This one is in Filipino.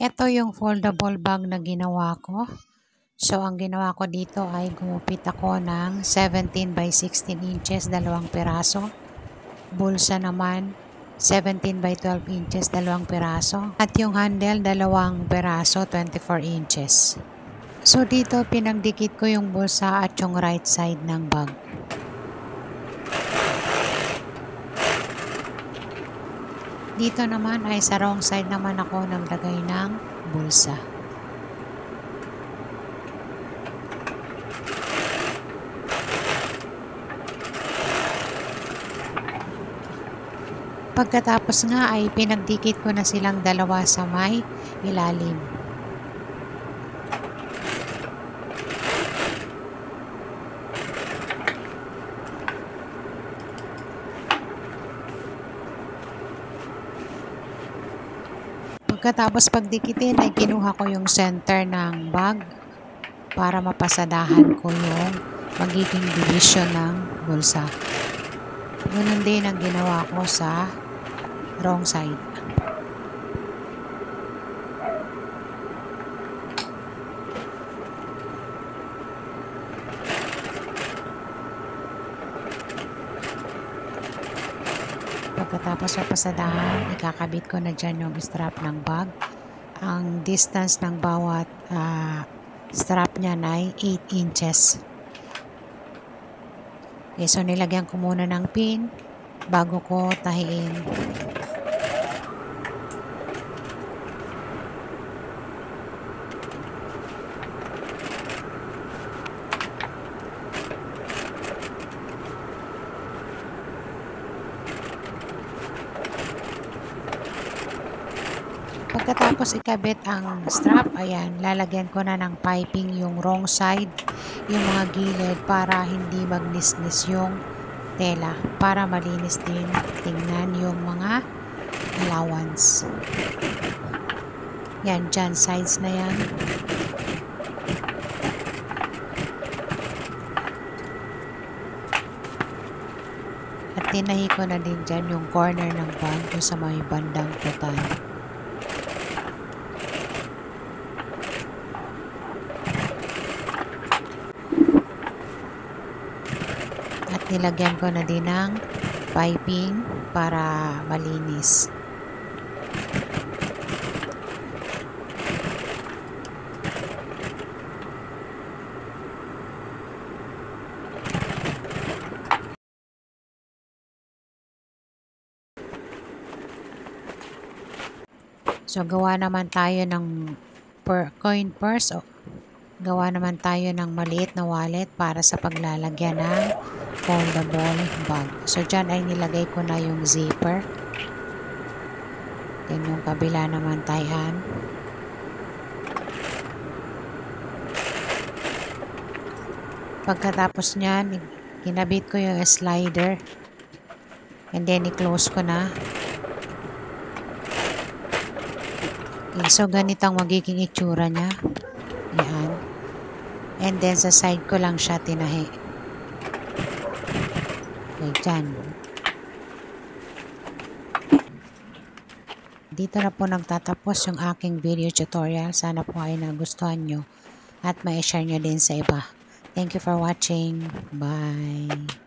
Ito yung foldable bag na ginawa ko. So, ang ginawa ko dito ay gumupit ako ng 17 by 16 inches, 2 piraso. Bulsa naman, 17 by 12 inches, 2 piraso. At yung handle, 2 piraso, 24 inches. So, dito pinagdikit ko yung bulsa at yung right side ng bag. Dito naman ay sa wrong side naman ako naglagay ng bulsa. Pagkatapos nga ay pinagdikit ko na silang dalawa sa may ilalim. Pagkatapos pagdikitin ay kinuha ko yung center ng bag para mapasadahan ko yung magiging division ng bulsa. Ganun din ang ginawa ko sa wrong side. Pagkatapos mapasadahan, ikakabit ko na dyan yung strap ng bag. Ang distance ng bawat strap niya ay 8 inches. Okay, so nilagyan ko muna ng pin bago ko tahiin. Pagkatapos ikabit ang strap, ayan, lalagyan ko na ng piping yung wrong side, yung mga gilid para hindi magnisnis yung tela, para malinis din tingnan yung mga allowance. Yan, dyan, sides na yan. At tinahi ko na din dyan yung corner ng bag kung sa may bandang putan. At nilagyan ko na din ng piping para malinis. So, gawa naman tayo ng coin purse. Gawa naman tayo ng maliit na wallet para sa paglalagyan ng foldable bag. So, dyan ay nilagay ko na yung zipper. Then, yung kabila naman tayan. Pagkatapos nyan, kinabit ko yung slider. And then, i-close ko na. Okay, so, ganito ang magiging itsura niya. Yan. And then, sa side ko lang siya tinahi. Okay, dyan. Dito na po nagtatapos yung aking video tutorial. Sana po ay nagustuhan nyo at ma-share nyo din sa iba. Thank you for watching. Bye!